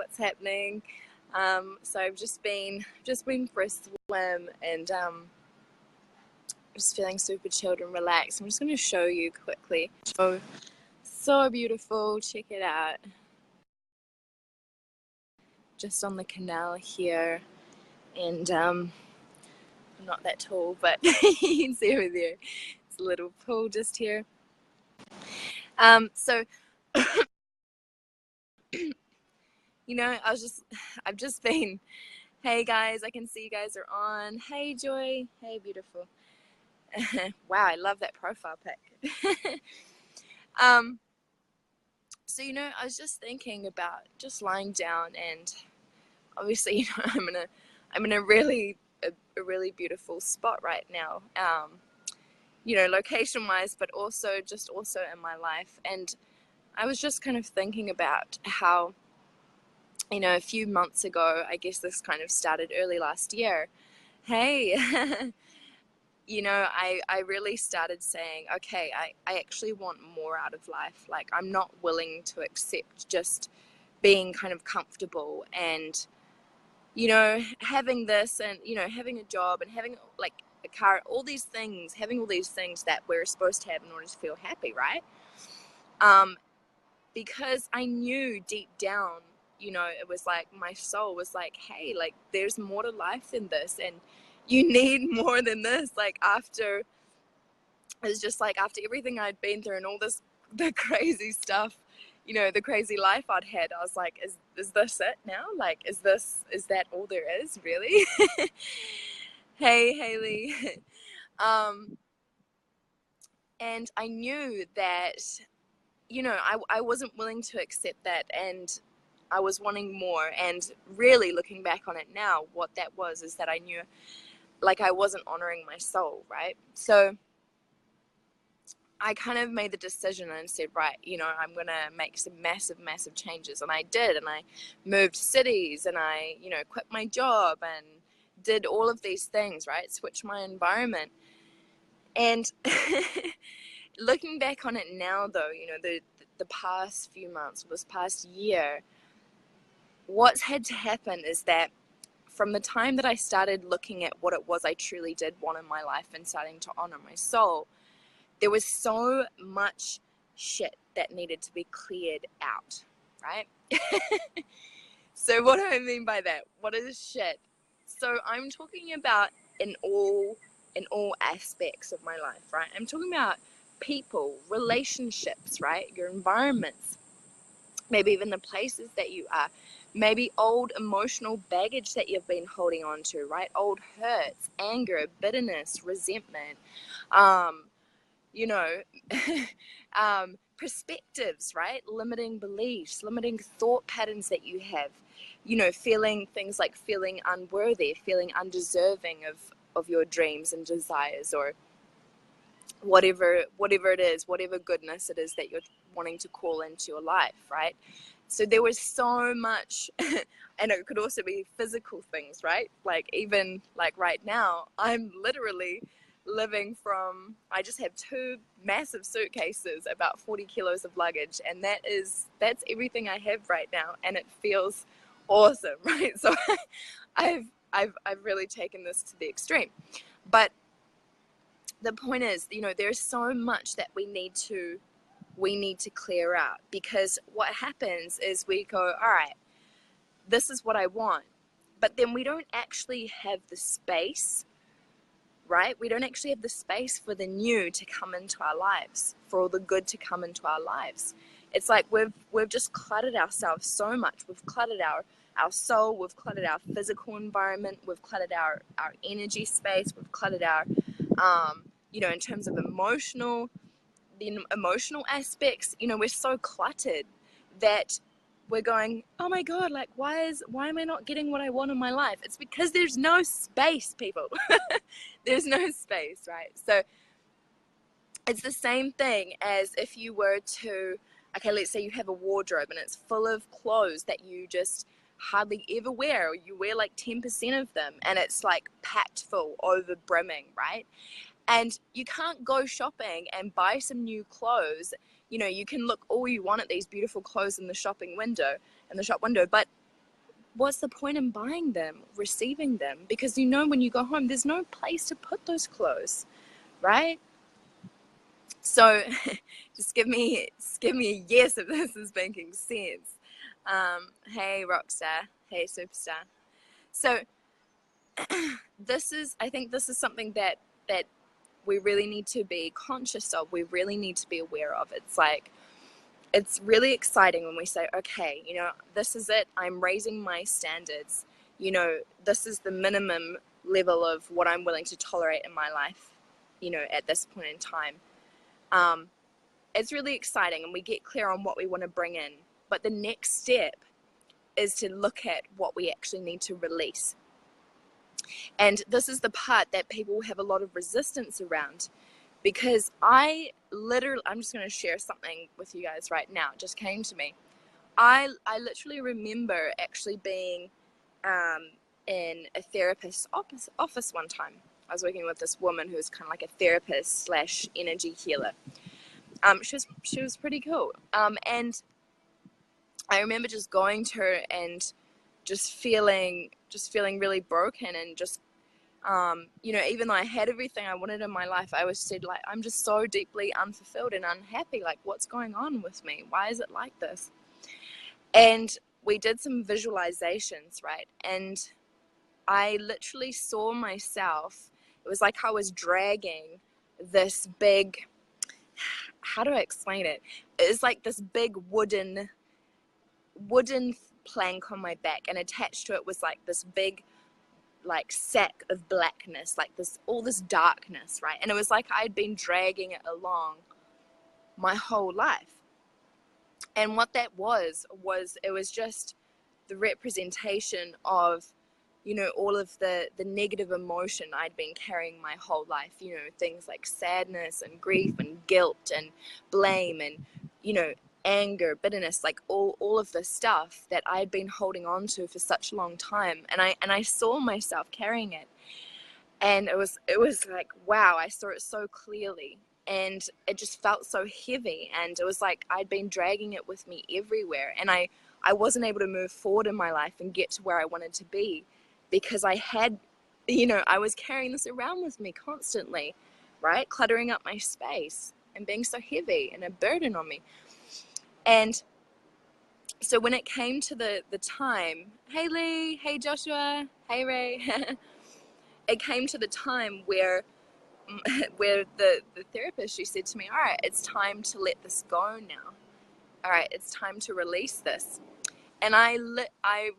what's happening. So I've just been for a swim, and just feeling super chilled and relaxed. I'm just going to show you quickly. So beautiful. Check it out. Just on the canal here, and I'm not that tall, but you can see over there. It's a little pool just here. So you know, I've just been, hey guys, I can see you guys are on. Hey Joy, hey beautiful. Wow, I love that profile pic. So you know, I was just thinking about just lying down, and obviously, you know, I'm in a really beautiful spot right now. You know, location wise, but also in my life. And I was just kind of thinking about how, you know, a few months ago, I guess this kind of started early last year. Hey, you know, I really started saying, okay, I actually want more out of life. Like, I'm not willing to accept just being kind of comfortable and, you know, having this and, you know, having a job and having like a car, all these things, having all these things that we're supposed to have in order to feel happy, right? Because I knew deep down, you know, it was like my soul was like, hey, like there's more to life than this, and you need more than this. Like after, it's just like after everything I'd been through and all this, the crazy stuff, you know, the crazy life I'd had, I was like, is this it now? Like, is that all there is, really? Hey, Haley. And I knew that, you know, I wasn't willing to accept that, and I was wanting more. And really looking back on it now, what that was is that I knew like I wasn't honoring my soul, right? So I kind of made the decision and said, right, you know, I'm going to make some massive changes. And I did. And I moved cities, and I, you know, quit my job and did all of these things, right? Switched my environment. And looking back on it now, though, you know, the past few months, or this past year, what's had to happen is that from the time that I started looking at what it was I truly did want in my life and starting to honor my soul, there was so much shit that needed to be cleared out, right? So what do I mean by that? What is shit? So I'm talking about in all aspects of my life, right? I'm talking about people, relationships, right? Your environments, maybe even the places that you are, maybe old emotional baggage that you've been holding on to, right? Old hurts, anger, bitterness, resentment, you know, perspectives, right? Limiting beliefs, limiting thought patterns that you have, you know, feeling things like feeling unworthy, feeling undeserving of your dreams and desires, or whatever it is, whatever goodness it is that you're wanting to call into your life, right? So there was so much, and it could also be physical things, right? Like even like right now, I'm literally living from, I just have 2 massive suitcases, about 40 kilos of luggage, and that's everything I have right now, and it feels awesome, right? So I've really taken this to the extreme. But the point is, you know, there's so much that we need to clear out, because what happens is we go, all right, this is what I want, but then we don't actually have the space, right? We don't actually have the space for the new to come into our lives, for all the good to come into our lives. It's like we've just cluttered ourselves so much. We've cluttered our soul, we've cluttered our physical environment, we've cluttered our energy space, we've cluttered our you know, in terms of the emotional aspects, you know, we're so cluttered that we're going, oh my God, like why am I not getting what I want in my life? It's because there's no space, people. There's no space, right? So it's the same thing as if you were to, okay, let's say you have a wardrobe and it's full of clothes that you just hardly ever wear, or you wear like 10% of them, and it's like packed full, over brimming, right? And you can't go shopping and buy some new clothes. You know, you can look all you want at these beautiful clothes in the shop window, but what's the point in buying them, receiving them? Because you know when you go home, there's no place to put those clothes, right? So just give me a yes if this is making sense. Hey Rockstar, hey Superstar. So I think this is something that we really need to be conscious of. We really need to be aware of. It's like, it's really exciting when we say, okay, you know, this is it. I'm raising my standards. You know, this is the minimum level of what I'm willing to tolerate in my life, you know, at this point in time. It's really exciting, and we get clear on what we want to bring in. But the next step is to look at what we actually need to release. And this is the part that people have a lot of resistance around, because I'm just going to share something with you guys right now. It just came to me. I literally remember actually being in a therapist's office one time. I was working with this woman who was kind of like a therapist / energy healer. She was pretty cool. And I remember just going to her and just feeling really broken, and just you know, even though I had everything I wanted in my life, I was said, like, I'm just so deeply unfulfilled and unhappy. Like, what's going on with me? Why is it like this? And we did some visualizations, right? And I literally saw myself. It was like I was dragging this big, how do I explain it? It's like this big wooden plank on my back, and attached to it was like this big, like, sack of blackness, like all this darkness, right? And it was like I'd been dragging it along my whole life. And what that was it was just the representation of, you know, all of the negative emotion I'd been carrying my whole life. You know, things like sadness and grief and guilt and blame and, you know, anger, bitterness, like all of the stuff that I'd been holding on to for such a long time. And I saw myself carrying it. And it was like, wow, I saw it so clearly. And it just felt so heavy. And it was like I'd been dragging it with me everywhere. And I wasn't able to move forward in my life and get to where I wanted to be, because I had, you know, I was carrying this around with me constantly, right? Cluttering up my space and being so heavy and a burden on me. And so when it came to the time, hey Lee, hey Joshua, hey Ray, it came to the time where the therapist, she said to me, all right, it's time to let this go now. All right, it's time to release this. And I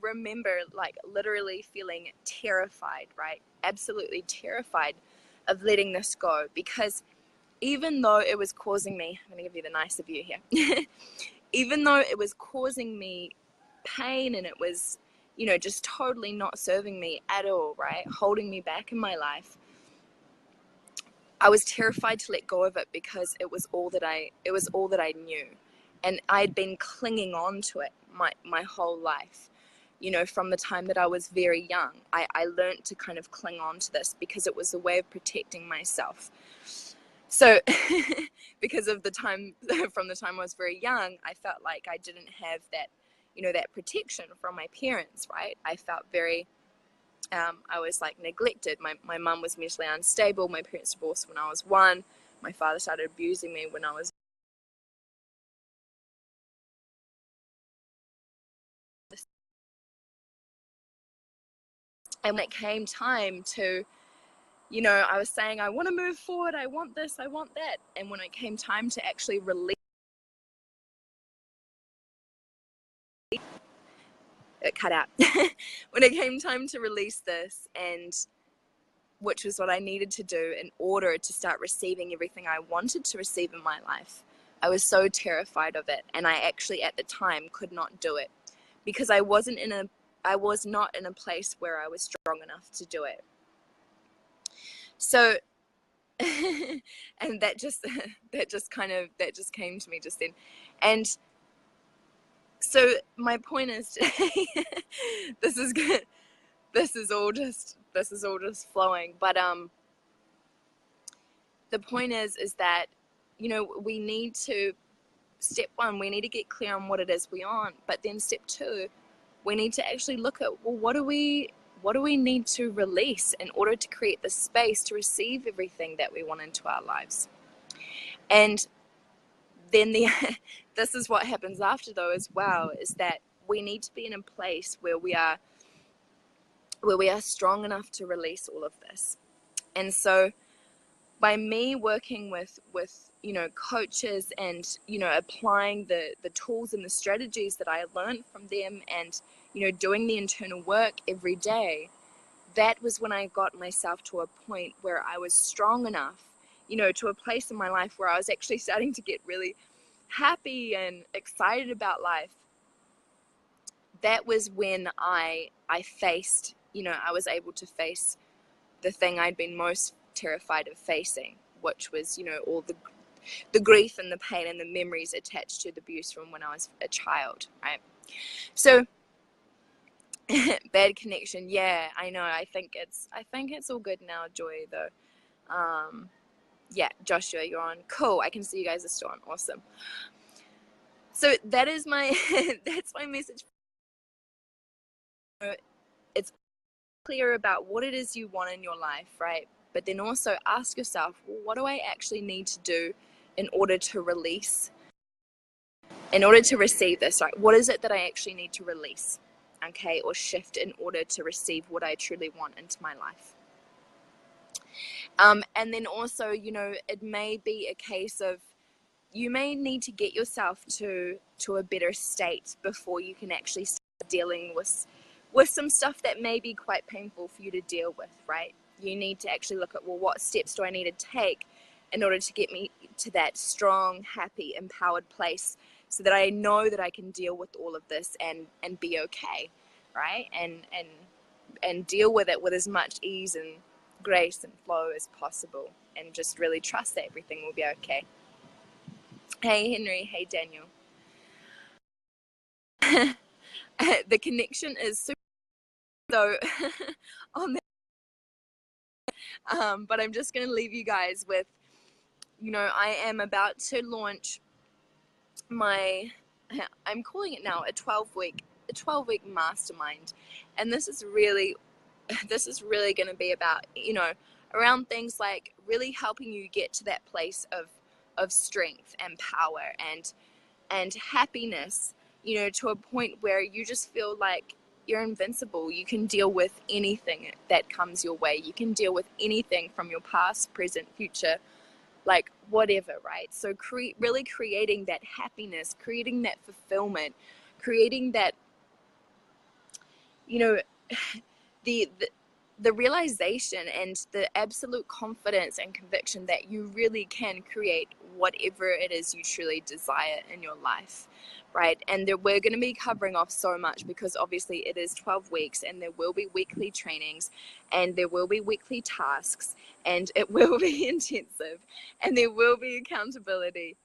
remember, like, literally feeling terrified, right? Absolutely terrified of letting this go, because even though it was causing me, I'm going to give you the nicer view here, even though it was causing me pain, and it was, you know, just totally not serving me at all, right? Holding me back in my life, I was terrified to let go of it, because it was all that I knew. And I'd been clinging on to it my whole life. You know, from the time that I was very young, I learned to kind of cling on to this, because it was a way of protecting myself. So because of the time, from the time I was very young, I felt like I didn't have that, you know, that protection from my parents, right? I felt very, I was like neglected. My mum was mentally unstable. My parents divorced when I was 1. My father started abusing me when I was. And when it came time to, you know, I was saying, I want to move forward. I want this. I want that. And when it came time to actually release, it cut out. When it came time to release this, and which was what I needed to do in order to start receiving everything I wanted to receive in my life, I was so terrified of it. And I actually at the time could not do it, because I was not in a place where I was strong enough to do it. So and that just came to me just then. And so my point is today, this is good. This is all just flowing. But the point is that, you know, we need to, step 1, we need to get clear on what it is we want. But then step 2, we need to actually look at, well, what do we need to release in order to create the space to receive everything that we want into our lives. And then this is what happens after, though, as well, is that we need to be in a place where we are strong enough to release all of this. And so by me working with coaches and applying the tools and the strategies that I learned from them, and doing the internal work every day, that was when I got myself to a point where I was strong enough, to a place in my life where I was actually starting to get really happy and excited about life. That was when I faced, I was able to face the thing I'd been most terrified of facing, which was, all the grief and the pain and the memories attached to the abuse from when I was a child, right? So bad connection. Yeah, I know. I think it's all good now, Joy, though. Yeah, Joshua, you're on. Cool. I can see you guys are still on. Awesome. So that is my that's my message. It's clear about what it is you want in your life, right? But then also ask yourself, well, what do I actually need to do in order to release, in order to receive this, right? What is it that I actually need to release, okay, or shift in order to receive what I truly want into my life? And then also, it may be a case of you may need to get yourself to a better state before you can actually start dealing with some stuff that may be quite painful for you to deal with, right? You need to actually look at, well, what steps do I need to take in order to get me to that strong, happy, empowered place so that I know that I can deal with all of this and be okay, right? And deal with it with as much ease and grace and flow as possible, and just really trust that everything will be okay. Hey Henry, hey Daniel. The connection is super, so on that, but I'm just going to leave you guys with, I am about to launch my, I'm calling it now a 12-week mastermind, and this is really going to be about, around things like really helping you get to that place of strength and power and happiness, to a point where you just feel like you're invincible. You can deal with anything that comes your way. You can deal with anything from your past, present, future, like whatever, right? So really creating that happiness, creating that fulfillment, creating that, the realization and the absolute confidence and conviction that you really can create whatever it is you truly desire in your life, right? And we're going to be covering off so much, because obviously it is 12 weeks, and there will be weekly trainings, and there will be weekly tasks, and it will be intensive, and there will be accountability.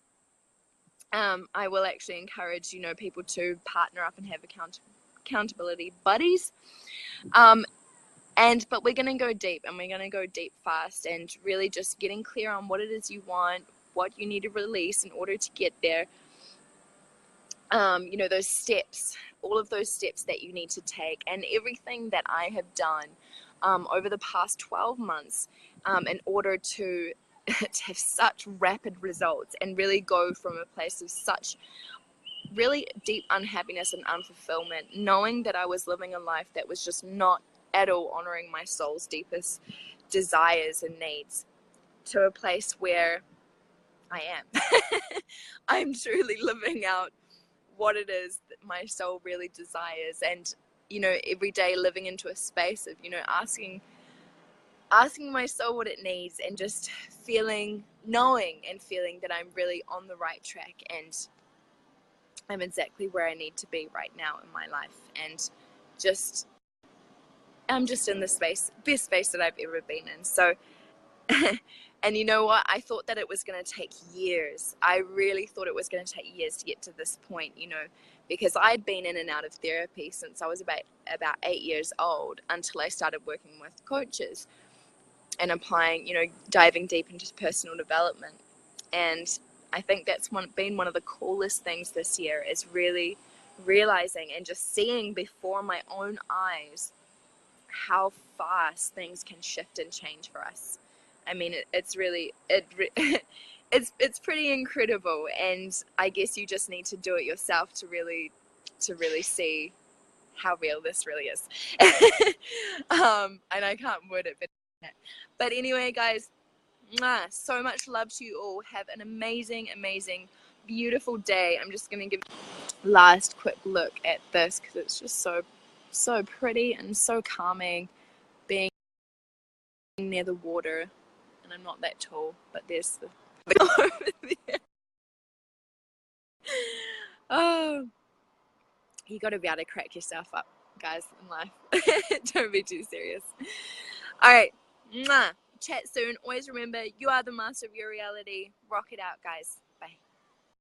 I will actually encourage, people to partner up and have accountability buddies. But we're going to go deep, and we're going to go deep fast, and really just getting clear on what it is you want, what you need to release in order to get there. Those steps, all of those steps that you need to take, and everything that I have done over the past 12 months in order to have such rapid results and really go from a place of such really deep unhappiness and unfulfillment, knowing that I was living a life that was just not at all honoring my soul's deepest desires and needs, to a place where I am. I'm truly living out what it is that my soul really desires, and every day living into a space of asking my soul what it needs, and just knowing and feeling that I'm really on the right track, and I'm exactly where I need to be right now in my life, and I'm just in the best space that I've ever been in. So, and you know what? I thought that it was going to take years. I really thought it was going to take years to get to this point, because I'd been in and out of therapy since I was about 8 years old, until I started working with coaches and applying, diving deep into personal development. And I think that's been one of the coolest things this year, is really realizing and just seeing before my own eyes how fast things can shift and change for us. I mean, it's really it's pretty incredible, and I guess you just need to do it yourself to really see how real this really is. And I can't word it better. But anyway, guys, so much love to you all. Have an amazing, beautiful day. I'm just gonna give last quick look at this because it's just so pretty and so calming being near the water. And I'm not that tall, but there's the over there. Oh, you got to be able to crack yourself up, guys, in life. Don't be too serious. All right, chat soon. Always remember, you are the master of your reality. Rock it out, guys.